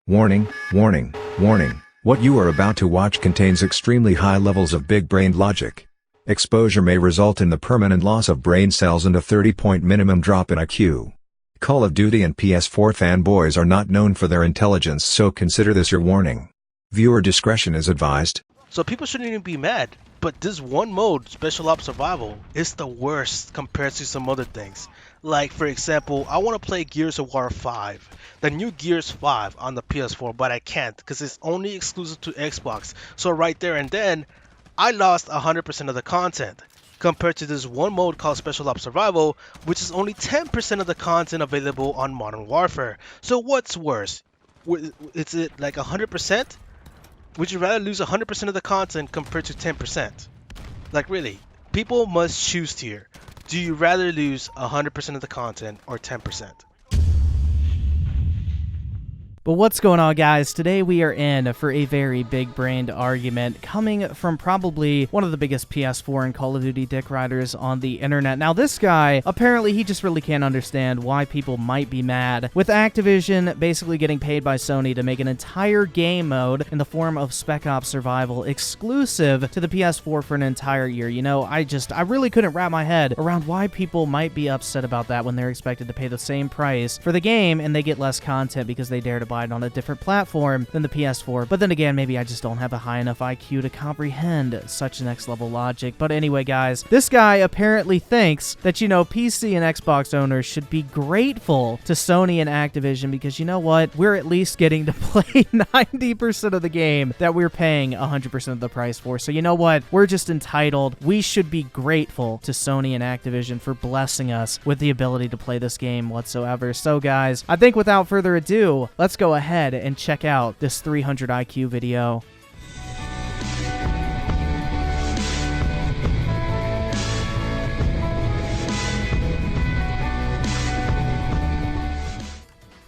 Warning, warning, warning. What you are about to watch contains extremely high levels of big-brained logic. Exposure may result in the permanent loss of brain cells and a 30-point minimum drop in IQ. Call of Duty and PS4 fanboys are not known for their intelligence, so consider this your warning. Viewer discretion is advised. So people shouldn't even be mad, but this one mode, Special Ops Survival, is the worst compared to some other things. Like, for example, I want to play Gears of War 5, the new Gears 5 on the PS4, but I can't because it's only exclusive to Xbox. So right there and then, I lost 100% of the content, compared to this one mode called Special Ops Survival, which is only 10% of the content available on Modern Warfare. So what's worse? Is it like 100%? Would you rather lose 100% of the content compared to 10%? Like, really, people must choose here. Do you rather lose 100% of the content or 10%? But what's going on, guys? Today we are in for a very big-brained argument coming from probably one of the biggest PS4 and Call of Duty dick riders on the internet. Now, this guy, apparently he just really can't understand why people might be mad with Activision basically getting paid by Sony to make an entire game mode in the form of Spec Ops Survival exclusive to the PS4 for an entire year. You know, I really couldn't wrap my head around why people might be upset about that when they're expected to pay the same price for the game and they get less content because they dare to buy it on a different platform than the PS4. But then again, maybe I just don't have a high enough IQ to comprehend such next level logic. But anyway, guys, this guy apparently thinks that, you know, PC and Xbox owners should be grateful to Sony and Activision because, you know what, we're at least getting to play 90% of the game that we're paying 100% of the price for. So you know what, we're just entitled. We should be grateful to Sony and Activision for blessing us with the ability to play this game whatsoever. So guys, I think without further ado, let's go ahead and check out this 300 IQ video.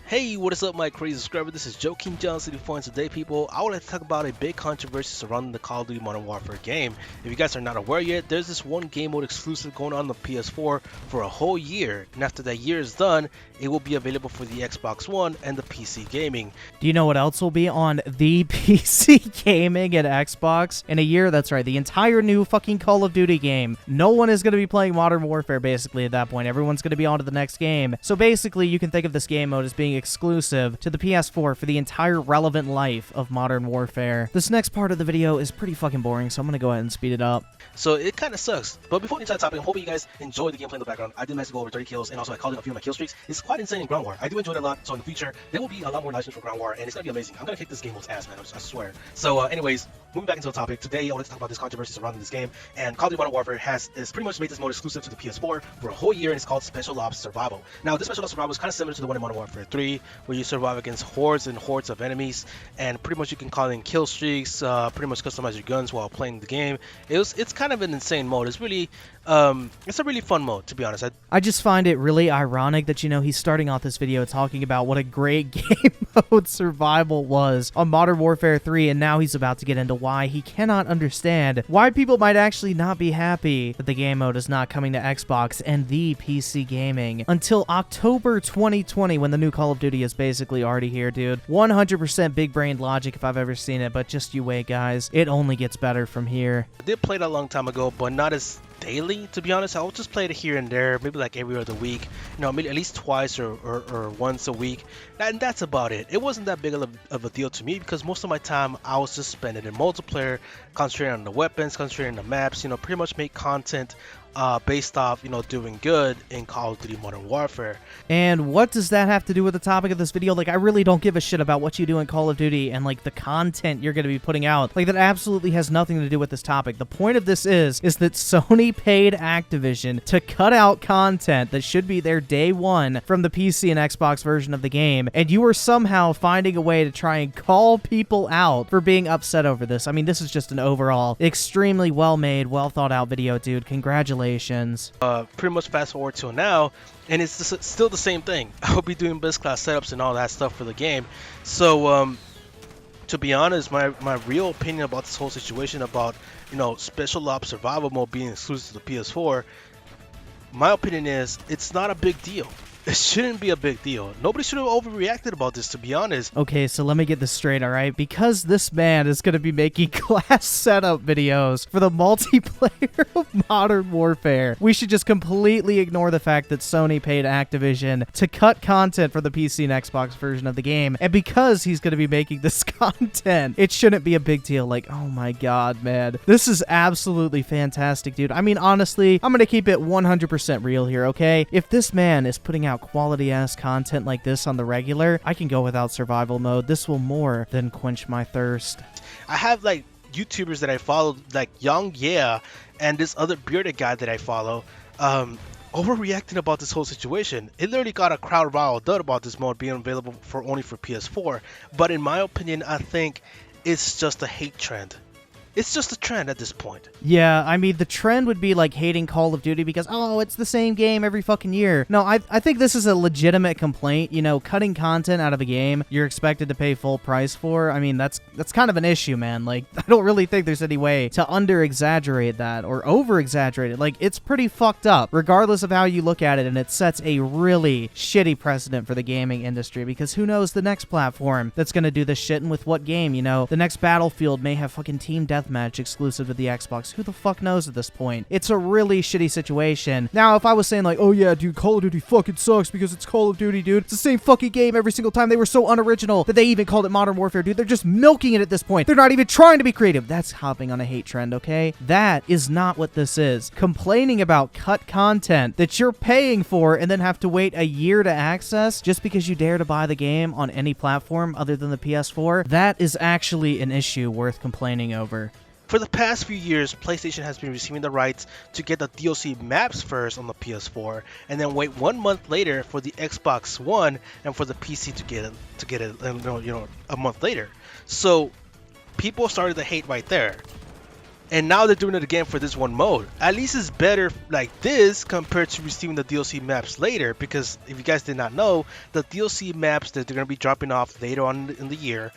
Hey, what is up, my crazy subscriber? This is Joe King Johnson for today, people. I would like to talk about a big controversy surrounding the Call of Duty Modern Warfare game. If you guys are not aware yet, there's this one game mode exclusive going on the PS4 for a whole year, and after that year is done, it will be available for the Xbox One and the PC gaming. Do you know what else will be on the PC gaming and Xbox in a year? That's right, the entire new fucking Call of Duty game. No one is going to be playing Modern Warfare basically at that point. Everyone's going to be on to the next game. So basically, you can think of this game mode as being exclusive to the PS4 for the entire relevant life of Modern Warfare. This next part of the video is pretty fucking boring, so I'm gonna go ahead and speed it up. So it kind of sucks. But before we get to that topic, I'm hoping you guys enjoy the gameplay in the background. I did manage to go over 30 kills, and also I called in a few of my kill streaks. It's quite insane in Ground War. I do enjoy it a lot, so in the future, there will be a lot more live streams for Ground War, and it's gonna be amazing. I'm gonna kick this game mode's ass, man, I swear. So anyways, moving back into the topic, today I want to talk about this controversy surrounding this game, and Call of Duty Modern Warfare has pretty much made this mode exclusive to the PS4 for a whole year, and it's called Special Ops Survival. Now, this Special Ops Survival is kind of similar to the one in Modern Warfare 3, where you survive against hordes and hordes of enemies, and pretty much you can call in kill streaks, pretty much customize your guns while playing the game. It's kind of an insane mode. It's really it's a really fun mode, to be honest. I just find it really ironic that, you know, he's starting off this video talking about what a great game mode Survival was on Modern Warfare 3, and now he's about to get into why he cannot understand why people might actually not be happy that the game mode is not coming to Xbox and the PC gaming until October 2020, when the new Call of Duty is basically already here, dude. 100% big-brained logic if I've ever seen it, but just you wait, guys. It only gets better from here. I did play that a long time ago, but not as daily, to be honest. I'll just play it here and there, maybe like every other week, you know, maybe at least twice or once a week, and that's about it. It wasn't that big of a deal to me because most of my time I was just spending in multiplayer, concentrating on the weapons, concentrating on the maps, you know, pretty much make content based off, you know, doing good in Call of Duty Modern Warfare. And what does that have to do with the topic of this video? Like, I really don't give a shit about what you do in Call of Duty and, like, the content you're going to be putting out. Like, that absolutely has nothing to do with this topic. The point of this is that Sony paid Activision to cut out content that should be there day one from the PC and Xbox version of the game, and you are somehow finding a way to try and call people out for being upset over this. I mean, this is just an overall extremely well-made, well-thought-out video, dude. Congratulations. Pretty much fast forward till now, and it's still the same thing. I'll be doing best class setups and all that stuff for the game. So to be honest, my real opinion about this whole situation, about, you know, Special Ops Survival mode being exclusive to the PS4, my opinion is it's not a big deal. It shouldn't be a big deal. Nobody should have overreacted about this, to be honest. Okay, so let me get this straight, alright? Because this man is going to be making class setup videos for the multiplayer of Modern Warfare, we should just completely ignore the fact that Sony paid Activision to cut content for the PC and Xbox version of the game. And because he's going to be making this content, it shouldn't be a big deal. Like, oh my god, man. This is absolutely fantastic, dude. I mean, honestly, I'm going to keep it 100% real here, okay? If this man is putting out quality-ass content like this on the regular, I can go without survival mode. This will more than quench my thirst. I have, like, YouTubers that I follow, like Young Yeah, and this other bearded guy that I follow, overreacting about this whole situation. It literally got a crowd riled up about this mode being available only for PS4. But in my opinion, I think it's just a hate trend. It's just a trend at this point. Yeah, I mean, the trend would be like hating Call of Duty because, oh, it's the same game every fucking year. No, I think this is a legitimate complaint. You know, cutting content out of a game you're expected to pay full price for. I mean, that's kind of an issue, man. Like, I don't really think there's any way to under-exaggerate that or over-exaggerate it. Like, it's pretty fucked up, regardless of how you look at it, and it sets a really shitty precedent for the gaming industry because who knows the next platform that's gonna do this shit and with what game, you know? The next Battlefield may have fucking team deathmatch exclusive to the Xbox. Who the fuck knows at this point? It's a really shitty situation. Now, if I was saying like, oh yeah, dude, Call of Duty fucking sucks because it's Call of Duty, dude. It's the same fucking game every single time. They were so unoriginal that they even called it Modern Warfare, dude. They're just milking it at this point. They're not even trying to be creative. That's hopping on a hate trend, okay? That is not what this is. Complaining about cut content that you're paying for and then have to wait a year to access just because you dare to buy the game on any platform other than the PS4, that is actually an issue worth complaining over. For the past few years, PlayStation has been receiving the rights to get the DLC maps first on the PS4, and then wait 1 month later for the Xbox One and for the PC to get it, a month later. So people started to hate right there, and now they're doing it again for this one mode. At least it's better like this compared to receiving the DLC maps later, because if you guys did not know, the DLC maps that they're going to be dropping off later on in the year,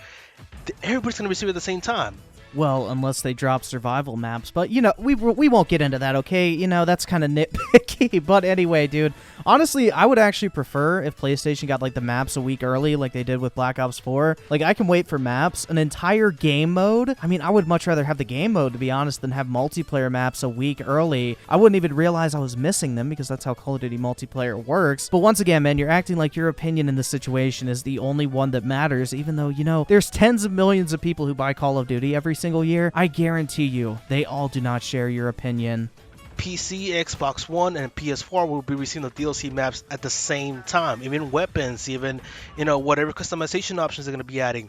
everybody's going to receive it at the same time. Well, unless they drop survival maps. But, you know, we won't get into that, okay? You know, that's kind of nitpicky. But anyway, dude, honestly, I would actually prefer if PlayStation got, like, the maps a week early like they did with Black Ops 4. Like, I can wait for maps. An entire game mode? I mean, I would much rather have the game mode, to be honest, than have multiplayer maps a week early. I wouldn't even realize I was missing them because that's how Call of Duty multiplayer works. But once again, man, you're acting like your opinion in this situation is the only one that matters, even though, you know, there's tens of millions of people who buy Call of Duty every single year. I guarantee you, they all do not share your opinion. PC, Xbox One, and PS4 will be receiving the DLC maps at the same time. Even weapons, even, you know, whatever customization options they're going to be adding,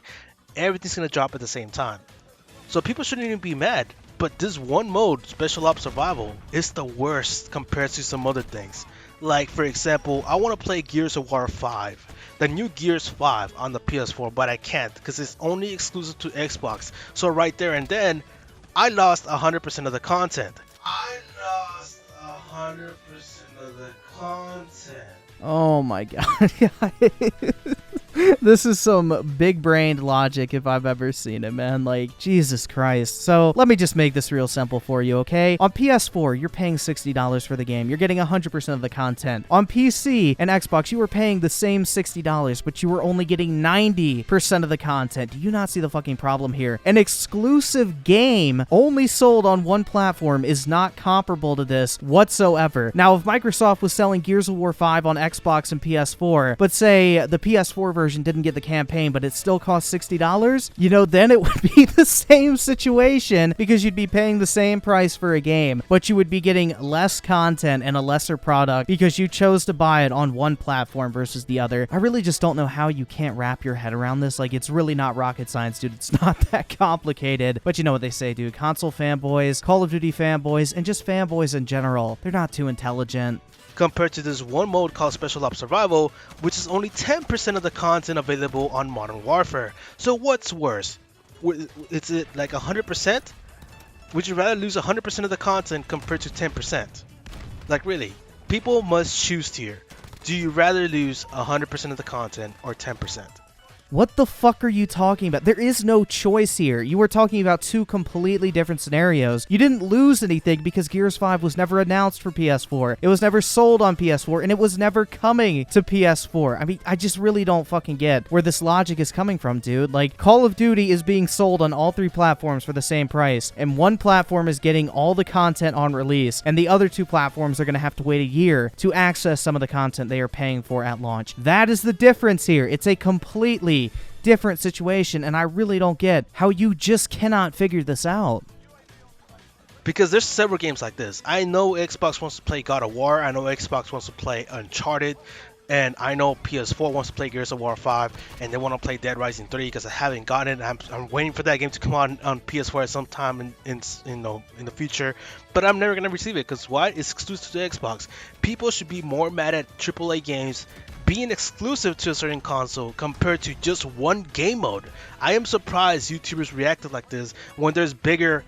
everything's going to drop at the same time. So people shouldn't even be mad. But this one mode, Special Ops Survival, is the worst compared to some other things. Like, for example, I want to play Gears of War 5. The new Gears 5 on the PS4, but I can't because it's only exclusive to Xbox. So right there and then, I lost 100% of the content. I lost 100% of the content. Oh my god. This is some big-brained logic if I've ever seen it, man. Like, Jesus Christ. So, let me just make this real simple for you, okay? On PS4, you're paying $60 for the game. You're getting 100% of the content. On PC and Xbox, you were paying the same $60, but you were only getting 90% of the content. Do you not see the fucking problem here? An exclusive game only sold on one platform is not comparable to this whatsoever. Now, if Microsoft was selling Gears of War 5 on Xbox and PS4, but say the PS4 version didn't get the campaign, but it still cost $60, you know, then it would be the same situation because you'd be paying the same price for a game, but you would be getting less content and a lesser product because you chose to buy it on one platform versus the other. I really just don't know how you can't wrap your head around this. Like, it's really not rocket science, dude. It's not that complicated. But you know what they say, dude. Console fanboys, Call of Duty fanboys, and just fanboys in general, they're not too intelligent. Compared to this one mode called Special Ops Survival, which is only 10% of the content available on Modern Warfare. So what's worse? Is it like 100%? Would you rather lose 100% of the content compared to 10%? Like, really? People must choose here. Do you rather lose 100% of the content or 10%? What the fuck are you talking about? There is no choice here. You were talking about two completely different scenarios. You didn't lose anything because Gears 5 was never announced for PS4. It was never sold on PS4, and it was never coming to PS4. I mean, I just really don't fucking get where this logic is coming from, dude. Like, Call of Duty is being sold on all three platforms for the same price, and one platform is getting all the content on release, and the other two platforms are going to have to wait a year to access some of the content they are paying for at launch. That is the difference here. It's a completely different situation, and I really don't get how you just cannot figure this out. Because there's several games like this. I know Xbox wants to play God of War. I know Xbox wants to play Uncharted. And I know PS4 wants to play Gears of War 5. And they want to play Dead Rising 3 because I haven't gotten it. I'm waiting for that game to come out on PS4 at some time in the future. But I'm never going to receive it because why? It's exclusive to Xbox. People should be more mad at AAA games being exclusive to a certain console compared to just one game mode. I am surprised YouTubers reacted like this when there's bigger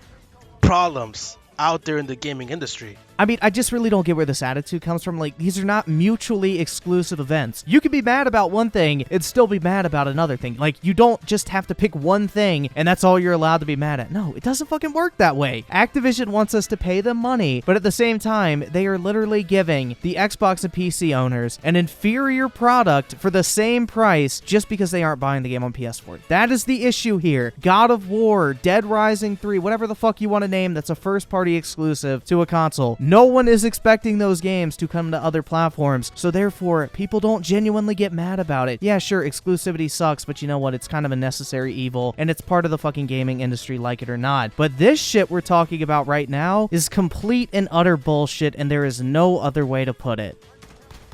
problems out there in the gaming industry. I mean, I just really don't get where this attitude comes from. Like, these are not mutually exclusive events. You can be mad about one thing and still be mad about another thing. Like, you don't just have to pick one thing and that's all you're allowed to be mad at. No, it doesn't fucking work that way. Activision wants us to pay them money, but at the same time, they are literally giving the Xbox and PC owners an inferior product for the same price just because they aren't buying the game on PS4. That is the issue here. God of War, Dead Rising 3, whatever the fuck you want to name that's a first-party exclusive to a console. No one is expecting those games to come to other platforms, so therefore, people don't genuinely get mad about it. Yeah, sure, exclusivity sucks, but you know what? It's kind of a necessary evil, and it's part of the fucking gaming industry, like it or not. But this shit we're talking about right now is complete and utter bullshit, and there is no other way to put it.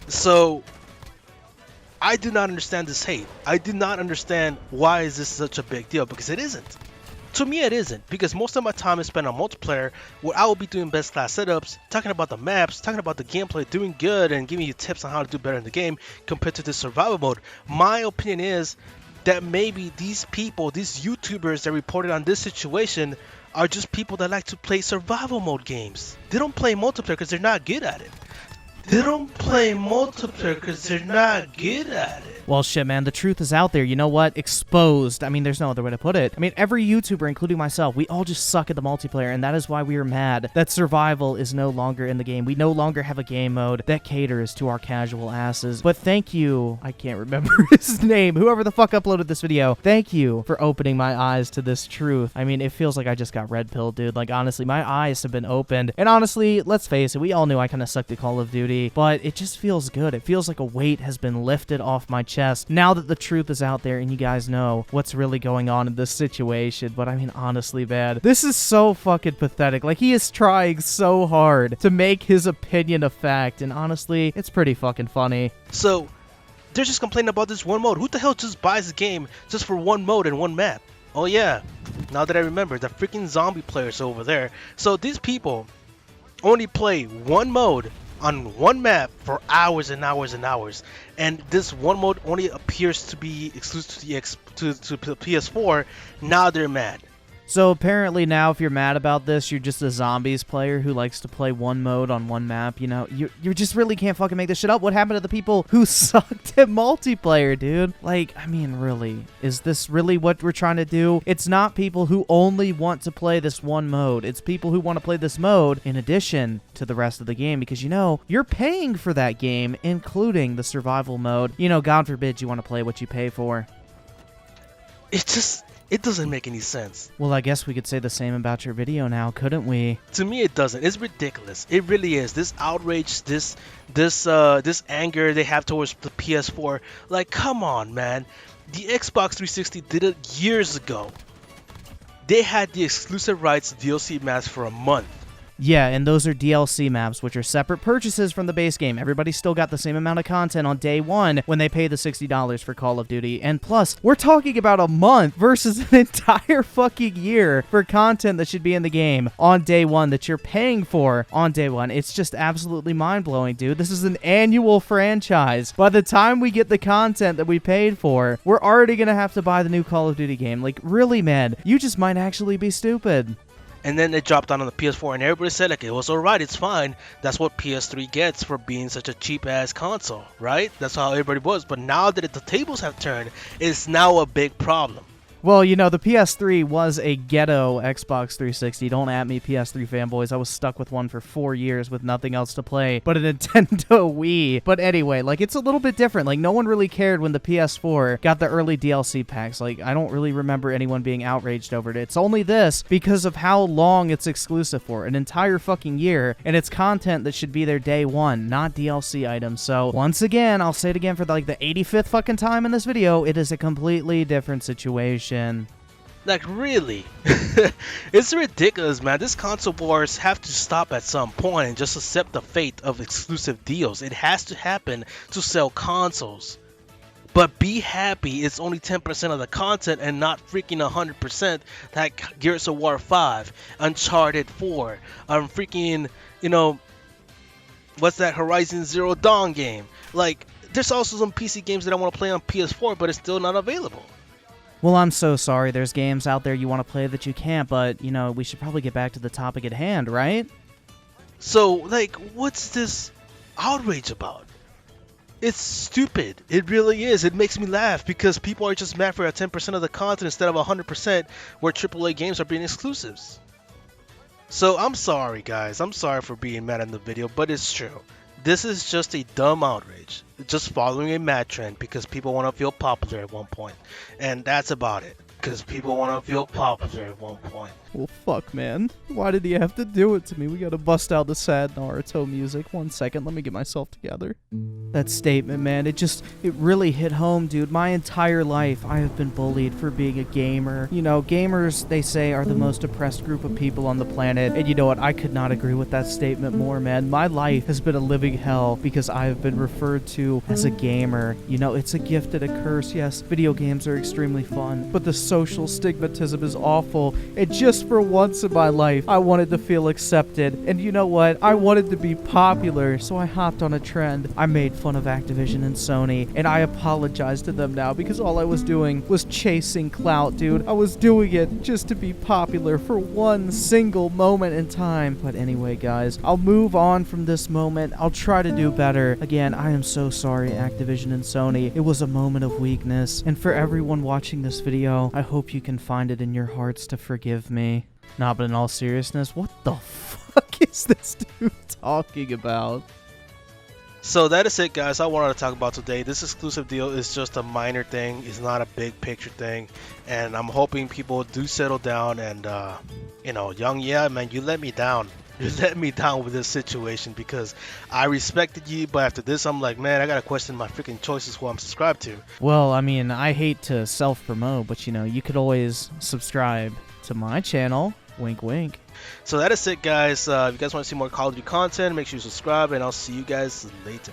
So, I do not understand this hate. I do not understand why is this such a big deal, because it isn't. To me, it isn't, because most of my time is spent on multiplayer, where I will be doing best class setups, talking about the maps, talking about the gameplay, doing good, and giving you tips on how to do better in the game compared to the survival mode. My opinion is that maybe these people, these YouTubers that reported on this situation, are just people that like to play survival mode games. They don't play multiplayer because they're not good at it. They don't play multiplayer because they're not good at it. Well, shit, man, the truth is out there. You know what? Exposed. I mean, there's no other way to put it. I mean, every YouTuber, including myself, we all just suck at the multiplayer, and that is why we are mad that survival is no longer in the game. We no longer have a game mode that caters to our casual asses. But thank you. I can't remember his name. Whoever the fuck uploaded this video, thank you for opening my eyes to this truth. I mean, it feels like I just got red pilled, dude. Like, honestly, my eyes have been opened. And honestly, let's face it, we all knew I kind of sucked at Call of Duty, but it just feels good. It feels like a weight has been lifted off my chest now that the truth is out there and you guys know what's really going on in this situation. But I mean, honestly, man, this is so fucking pathetic. Like, he is trying so hard to make his opinion a fact, and honestly, it's pretty fucking funny. So, they're just complaining about this one mode. Who the hell just buys a game just for one mode and one map? Oh yeah, now that I remember, the freaking zombie players over there. So these people only play one mode on one map for hours and hours and hours, and this one mode only appears to be exclusive to the PS4. Now they're mad. So apparently now, if you're mad about this, you're just a zombies player who likes to play one mode on one map. You know, you just really can't fucking make this shit up. What happened to the people who sucked at multiplayer, dude? Like, I mean, really, is this really what we're trying to do? It's not people who only want to play this one mode. It's people who want to play this mode in addition to the rest of the game, because, you know, you're paying for that game, including the survival mode. You know, God forbid you want to play what you pay for. It doesn't make any sense. Well, I guess we could say the same about your video now, couldn't we? To me, it doesn't. It's ridiculous. It really is. This outrage, this anger they have towards the PS4. Like, come on, man. The Xbox 360 did it years ago. They had the exclusive rights DLC maps for a month. Yeah, and those are DLC maps, which are separate purchases from the base game. Everybody still got the same amount of content on day one when they pay the $60 for Call of Duty. And plus, we're talking about a month versus an entire fucking year for content that should be in the game on day one that you're paying for on day one. It's just absolutely mind-blowing, dude. This is an annual franchise. By the time we get the content that we paid for, we're already gonna have to buy the new Call of Duty game. Like, really, man, you just might actually be stupid. And then it dropped down on the PS4, and everybody said like it was alright, it's fine. That's what PS3 gets for being such a cheap ass console, right? That's how everybody was. But now that the tables have turned, it's now a big problem. Well, you know, the PS3 was a ghetto Xbox 360. Don't at me, PS3 fanboys. I was stuck with one for 4 years with nothing else to play but a Nintendo Wii. But anyway, like, it's a little bit different. Like, no one really cared when the PS4 got the early DLC packs. Like, I don't really remember anyone being outraged over it. It's only this because of how long it's exclusive for. An entire fucking year. And it's content that should be there day one, not DLC items. So, once again, I'll say it again for like the 85th fucking time in this video, it is a completely different situation. Like, really? It's ridiculous, man. This console wars have to stop at some point and just accept the fate of exclusive deals. It has to happen to sell consoles. But be happy it's only 10% of the content and not freaking 100% like Gears of War 5, Uncharted 4, freaking, you know, what's that Horizon Zero Dawn game? Like, there's also some PC games that I want to play on PS4, but it's still not available. Well, I'm so sorry. There's games out there you want to play that you can't, but, you know, we should probably get back to the topic at hand, right? So, like, what's this outrage about? It's stupid. It really is. It makes me laugh because people are just mad for 10% of the content instead of 100% where AAA games are being exclusives. So, I'm sorry, guys. I'm sorry for being mad in the video, but it's true. This is just a dumb outrage. Just following a mad trend because people want to feel popular at one point. And that's about it. Because people want to feel popular at one point. Well, fuck, man. Why did he have to do it to me? We gotta bust out the sad Naruto music. 1 second, let me get myself together. That statement, man, it really hit home, dude. My entire life, I have been bullied for being a gamer. You know, gamers, they say, are the most oppressed group of people on the planet. And you know what? I could not agree with that statement more, man. My life has been a living hell because I have been referred to as a gamer. You know, it's a gift and a curse. Yes, video games are extremely fun, but the social stigmatism is awful. And just for once in my life, I wanted to feel accepted. And you know what? I wanted to be popular, so I hopped on a trend. I made fun of Activision and Sony, and I apologize to them now because all I was doing was chasing clout, dude. I was doing it just to be popular for one single moment in time. But anyway, guys, I'll move on from this moment. I'll try to do better. Again, I am so sorry, Activision and Sony. It was a moment of weakness. And for everyone watching this video, I hope you can find it in your hearts to forgive me. Nah, but in all seriousness, what the fuck is this dude talking about? So that is it, guys. I wanted to talk about today. This exclusive deal is just a minor thing. It's not a big picture thing. And I'm hoping people do settle down and, you know, Young, yeah, man, you let me down. You let me down with this situation because I respected you, but after this, I'm like, man, I gotta question my freaking choices who I'm subscribed to. Well, I mean, I hate to self-promote, but, you know, you could always subscribe to my channel. Wink, wink. So that is it, guys. If you guys want to see more Call of Duty content, make sure you subscribe, and I'll see you guys later.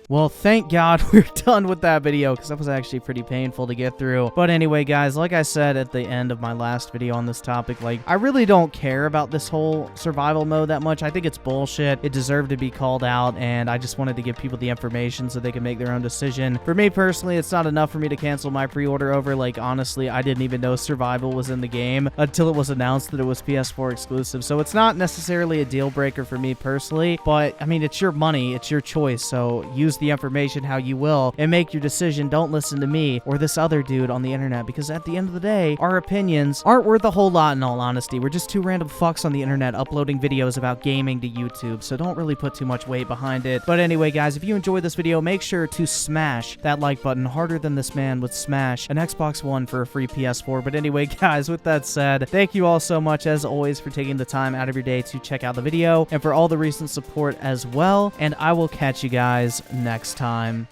Well, thank God we're done with that video because that was actually pretty painful to get through. But anyway, guys, like I said at the end of my last video on this topic, like, I really don't care about this whole survival mode that much. I think it's bullshit. It deserved to be called out, and I just wanted to give people the information so they can make their own decision. For me personally, it's not enough for me to cancel my pre-order over. Like, honestly, I didn't even know survival was in the game until it was announced that it was PS4 exclusive. So it's not necessarily a deal breaker for me personally, but I mean, it's your money, it's your choice. So use the information how you will and make your decision. Don't listen to me or this other dude on the internet because at the end of the day, our opinions aren't worth a whole lot in all honesty. We're just two random fucks on the internet uploading videos about gaming to YouTube, so don't really put too much weight behind it. But anyway, guys, if you enjoyed this video, make sure to smash that like button harder than this man would smash an Xbox One for a free PS4. But anyway, guys, with that said, thank you all so much as always for taking the time out of your day to check out the video and for all the recent support as well, and I will catch you guys next time.